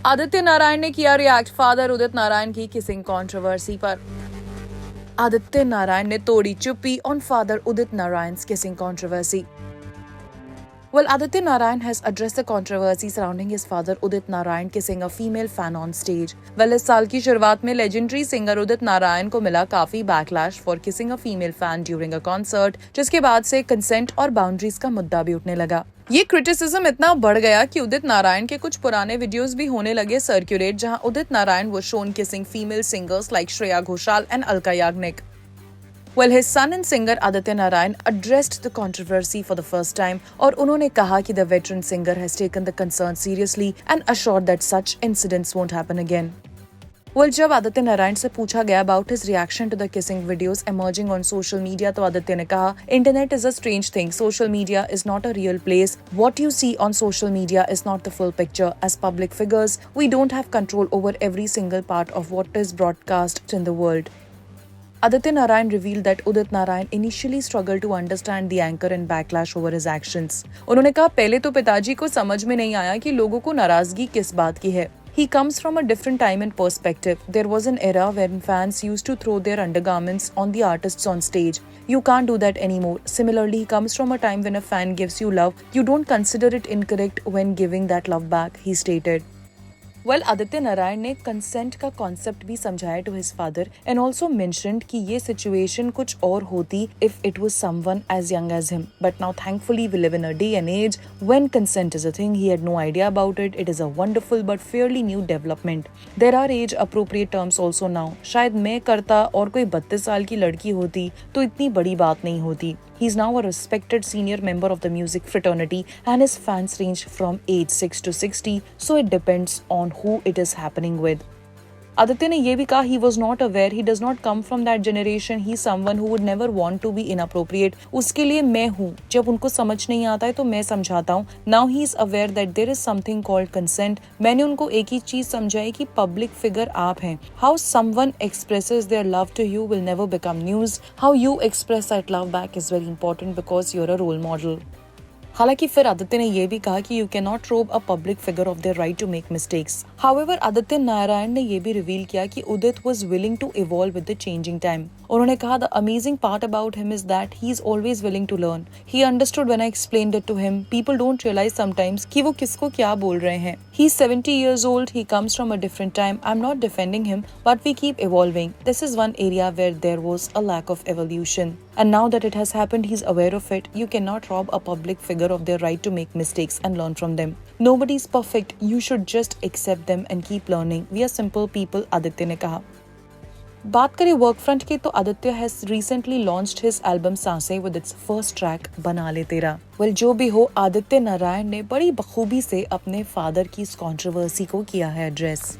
आदित्य नारायण ने किया react father Udit Narayan की किसिंग कंट्रोवर्सी पर। आदित्य नारायण ने तोड़ी चुप्पी on father Udit Narayan's kissing controversy. Well, Aditya Narayan has addressed the controversy surrounding his father Udit Narayan kissing a female fan on stage. Well, इस साल की शुरुआत में legendary singer उदित नारायण को मिला काफी backlash for kissing a female fan during a concert, जिसके बाद से consent और boundaries का मुद्दा भी उठने लगा। ये क्रिटिसिज्म इतना बढ़ गया कि उदित नारायण के कुछ पुराने वीडियोस भी होने लगे सर्कुलेट, जहां Udit Narayan was shown kissing female singers like Shreya Ghoshal and Alka Yagnik. Well, his son and singer Aditya Narayan addressed the controversy for the first time और उन्होंने कहा कि the veteran singer has taken the concern seriously and assured that such incidents won't happen again. Well, जब आदित्य नारायण से पूछा गया about his reaction to the kissing videos emerging on social media, तो आदित्य ने कहा, Internet is a strange thing. Social media is not a real place. What you see on social media is not the full picture. As public figures, we don't have control over every single part of what is broadcast in the world. Aditya Narayan revealed that Udit Narayan initially struggled to understand the anger and backlash over his actions. उन्होंने कहा, पहले तो पिताजी को समझ में नहीं आया कि लोगों को नाराजगी किस बात की है. He comes from a different time and perspective. There was an era when fans used to throw their undergarments on the artists on stage. You can't do that anymore. Similarly, he comes from a time when a fan gives you love. You don't consider it incorrect when giving that love back, he stated. Well, Aditya Narayan ने consent का concept भी समझाया to his father and also mentioned कि ये situation कुछ और होती if it was someone as young as him, but now thankfully we live in a day and age when consent is a thing. He had no idea about it. It is a wonderful but fairly new development. There are age appropriate terms also now. शायद मैं करता और कोई 32 साल की लड़की होती तो इतनी बड़ी बात नहीं होती. He is now a respected senior member of the music fraternity and his fans range from age 6 to 60, so it depends on who it is happening with. Aditya ने ये भी कहा, he was not aware, he does not come from that generation, he is someone who would never want to be inappropriate. उसके लिए मैं हूँ, जब उनको समझ नहीं आता है तो मैं समझाता हूँ. Now he is aware that there is something called consent. मैंने उनको एक ही चीज समझाई कि पब्लिक फिगर आप हैं. How someone expresses their love to you will never become news. How you express that love back is very important because you're a role model. हालांकि फिर आदित्य ने यह भी कहा कि you can not rob a public figure of their right to make mistakes. However, Aditya Narayan ने यह भी रिवील किया कि Udit was willing to evolve with the changing time. उन्होंने कहा, the amazing part about him is that he is always willing to learn. He understood when I explained it to him. People don't realize sometimes कि वो किसको क्या बोल रहे हैं. He is 70 years old. He comes from a different time. I'm not defending him, but we keep evolving. This is one area where there was a lack of evolution. And now that it has happened, he's aware of it. You cannot rob a public figure of their right to make mistakes and learn from them. Nobody's perfect. You should just accept them and keep learning. We are simple people, Aditya ने कहा. बात करें work front की, तो Aditya has recently launched his album सांसें with its first track बना ले तेरा. वेल, जो भी हो, आदित्य नारायण ने बड़ी बखूबी से अपने फादर की इस कंट्रोवर्सी को किया है एड्रेस.